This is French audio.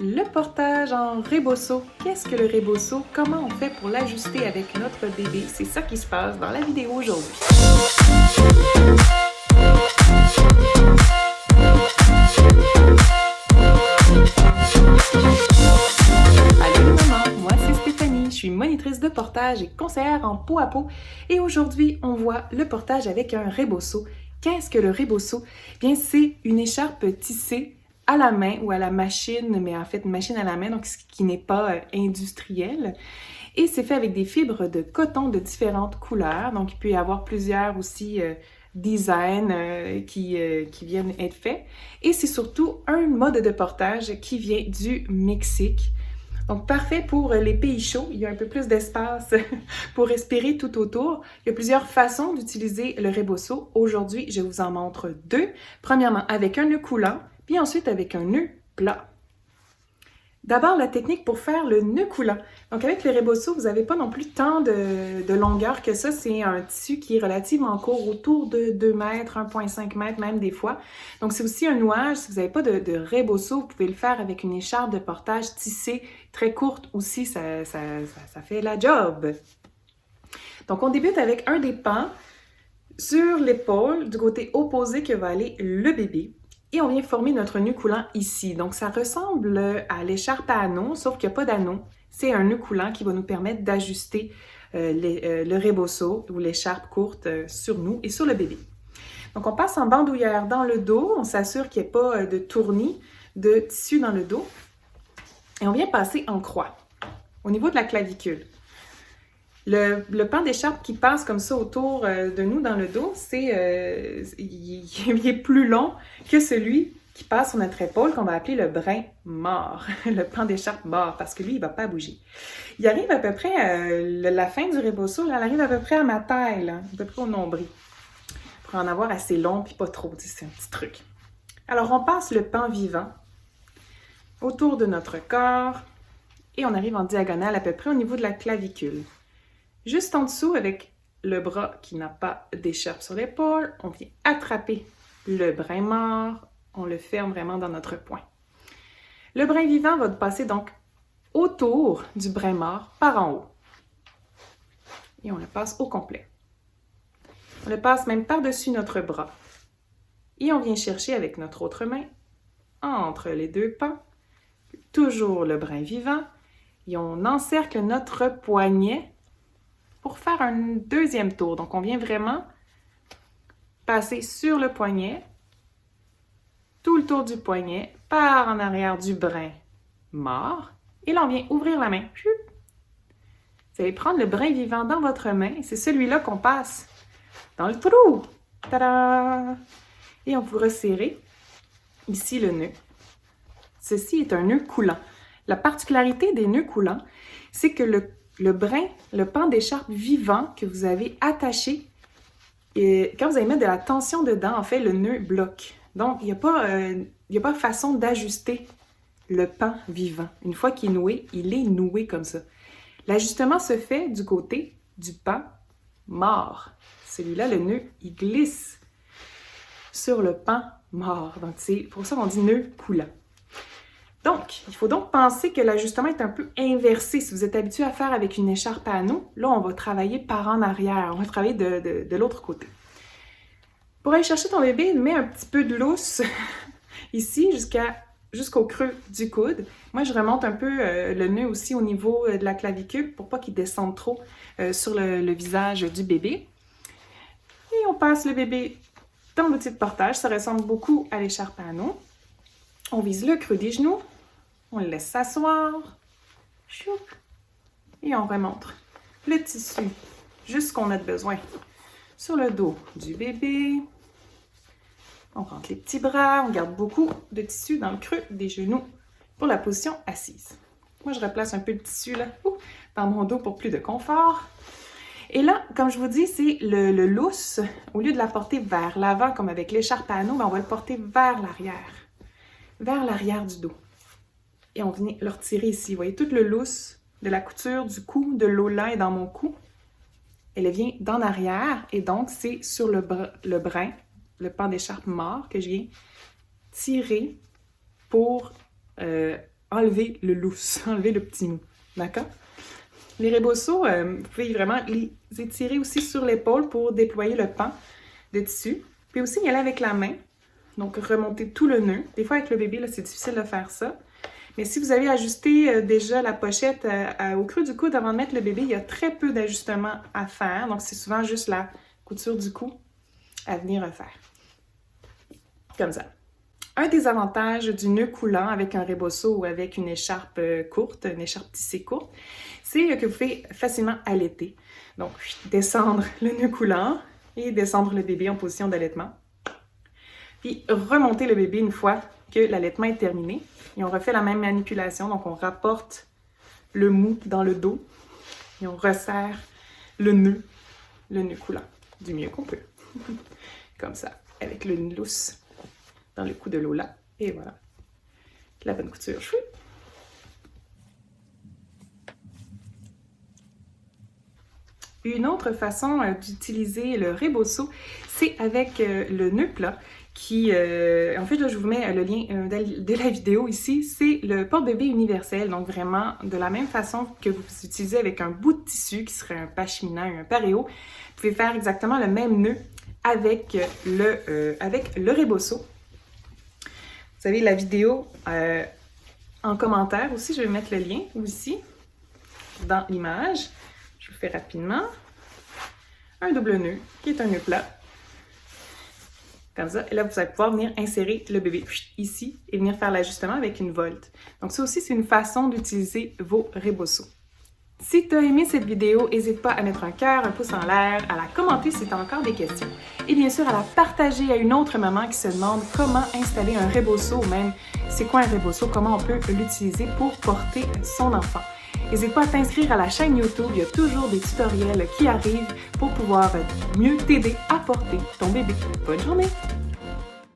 Le portage en rebosso. Qu'est-ce que le rebosso? Comment on fait pour l'ajuster avec notre bébé? C'est ça qui se passe dans la vidéo aujourd'hui. Allô les mamans, moi c'est Stéphanie, je suis monitrice de portage et conseillère en peau à peau et aujourd'hui on voit le portage avec un rebosso. Qu'est-ce que le rebosso? Bien c'est une écharpe tissée à la main ou à la machine, mais en fait une machine à la main, donc ce qui n'est pas industriel. Et c'est fait avec des fibres de coton de différentes couleurs, donc il peut y avoir plusieurs aussi designs qui viennent être faits. Et c'est surtout un mode de portage qui vient du Mexique. Donc, parfait pour les pays chauds. Il y a un peu plus d'espace pour respirer tout autour. Il y a plusieurs façons d'utiliser le rebosso. Aujourd'hui, je vous en montre deux. Premièrement, avec un nœud coulant, puis ensuite avec un nœud plat. D'abord, la technique pour faire le nœud coulant. Donc, avec le rebosso, vous n'avez pas non plus tant de longueur que ça. C'est un tissu qui est relativement court, autour de 2 mètres, 1,5 mètres même des fois. Donc, c'est aussi un nouage. Si vous n'avez pas de rebosso, vous pouvez le faire avec une écharpe de portage tissée très courte aussi. Ça fait la job. Donc, on débute avec un des pans sur l'épaule, du côté opposé que va aller le bébé. Et on vient former notre nœud coulant ici. Donc, ça ressemble à l'écharpe à anneau, sauf qu'il n'y a pas d'anneau. C'est un nœud coulant qui va nous permettre d'ajuster le rebosso ou l'écharpe courte sur nous et sur le bébé. Donc, on passe en bandoulière dans le dos. On s'assure qu'il n'y ait pas de tournis de tissu dans le dos. Et on vient passer en croix au niveau de la clavicule. Le pan d'écharpe qui passe comme ça autour de nous dans le dos, il est plus long que celui qui passe sur notre épaule qu'on va appeler le brin mort, le pan d'écharpe mort, parce que lui, il ne va pas bouger. Il arrive à peu près, la fin du rebosso, là, elle arrive à peu près à ma taille, là, à peu près au nombril, pour en avoir assez long puis pas trop, c'est un petit truc. Alors, on passe le pan vivant autour de notre corps et on arrive en diagonale à peu près au niveau de la clavicule. Juste en dessous, avec le bras qui n'a pas d'écharpe sur l'épaule, on vient attraper le brin mort, on le ferme vraiment dans notre poing. Le brin vivant va passer donc autour du brin mort par en haut. Et on le passe au complet. On le passe même par-dessus notre bras. Et on vient chercher avec notre autre main, entre les deux pans, toujours le brin vivant, et on encercle notre poignet pour faire un deuxième tour. Donc, on vient vraiment passer sur le poignet, tout le tour du poignet, par en arrière du brin mort. Et là, on vient ouvrir la main. Vous allez prendre le brin vivant dans votre main. C'est celui-là qu'on passe dans le trou. Tada! Et on vous resserrer ici le nœud. Ceci est un nœud coulant. La particularité des nœuds coulants, c'est que le brin, le pan d'écharpe vivant que vous avez attaché, et quand vous allez mettre de la tension dedans, en fait, le nœud bloque. Donc, il n'y a pas façon d'ajuster le pan vivant. Une fois qu'il est noué, il est noué comme ça. L'ajustement se fait du côté du pan mort. Celui-là, le nœud, il glisse sur le pan mort. Donc, c'est pour ça qu'on dit nœud coulant. Donc, il faut donc penser que l'ajustement est un peu inversé. Si vous êtes habitué à faire avec une écharpe à anneau, là, on va travailler par en arrière. On va travailler de l'autre côté. Pour aller chercher ton bébé, mets un petit peu de lousse ici jusqu'au creux du coude. Moi, je remonte un peu le nœud aussi au niveau de la clavicule pour pas qu'il descende trop sur le visage du bébé. Et on passe le bébé dans l'outil de portage. Ça ressemble beaucoup à l'écharpe à anneau. On vise le creux des genoux, on le laisse s'asseoir, et on remonte le tissu jusqu'on a besoin sur le dos du bébé. On rentre les petits bras, on garde beaucoup de tissu dans le creux des genoux pour la position assise. Moi, je replace un peu le tissu là, dans mon dos pour plus de confort. Et là, comme je vous dis, c'est le lousse. Au lieu de la porter vers l'avant, comme avec l'écharpe à anneau, on va le porter vers l'arrière du dos. Et on vient le retirer ici. Vous voyez, tout le lousse de la couture du cou, de l'eau-là est dans mon cou. Elle vient d'en arrière et donc c'est sur le brin, le pan d'écharpe mort que je viens tirer pour enlever le lousse, enlever le petit mou. D'accord? Les rebosso, vous pouvez vraiment les étirer aussi sur l'épaule pour déployer le pan de tissu. Puis aussi y aller avec la main, donc remonter tout le nœud. Des fois avec le bébé, là, c'est difficile de faire ça. Mais si vous avez ajusté déjà la pochette au creux du coude avant de mettre le bébé, il y a très peu d'ajustements à faire. Donc c'est souvent juste la couture du cou à venir refaire. Comme ça. Un des avantages du nœud coulant avec un rebosso ou avec une écharpe courte, une écharpe tissée courte, c'est que vous pouvez facilement allaiter. Donc, descendre le nœud coulant et descendre le bébé en position d'allaitement. Puis, remonter le bébé une fois que l'allaitement est terminé. Et on refait la même manipulation. Donc, on rapporte le mou dans le dos et on resserre le nœud coulant du mieux qu'on peut. Comme ça, avec le lousse dans le cou de Lola. Et voilà. La bonne couture. Chouip. Une autre façon d'utiliser le rebosso, c'est avec le nœud plat qui, en fait, là, je vous mets le lien de la vidéo ici, c'est le porte-bébé universel, donc vraiment de la même façon que vous utilisez avec un bout de tissu qui serait un pashmina ou un pareo, vous pouvez faire exactement le même nœud avec le rebosso. Vous avez la vidéo en commentaire aussi, je vais mettre le lien ici, dans l'image. Je vous fais rapidement un double nœud qui est un nœud plat. Comme ça, et là, vous allez pouvoir venir insérer le bébé ici et venir faire l'ajustement avec une volte. Donc ça aussi, c'est une façon d'utiliser vos rebossos. Si tu as aimé cette vidéo, n'hésite pas à mettre un cœur, un pouce en l'air, à la commenter si tu as encore des questions. Et bien sûr, à la partager à une autre maman qui se demande comment installer un rebosso ou même c'est quoi un rebosso, comment on peut l'utiliser pour porter son enfant. N'hésite pas à t'inscrire à la chaîne YouTube, il y a toujours des tutoriels qui arrivent pour pouvoir mieux t'aider à porter ton bébé. Bonne journée!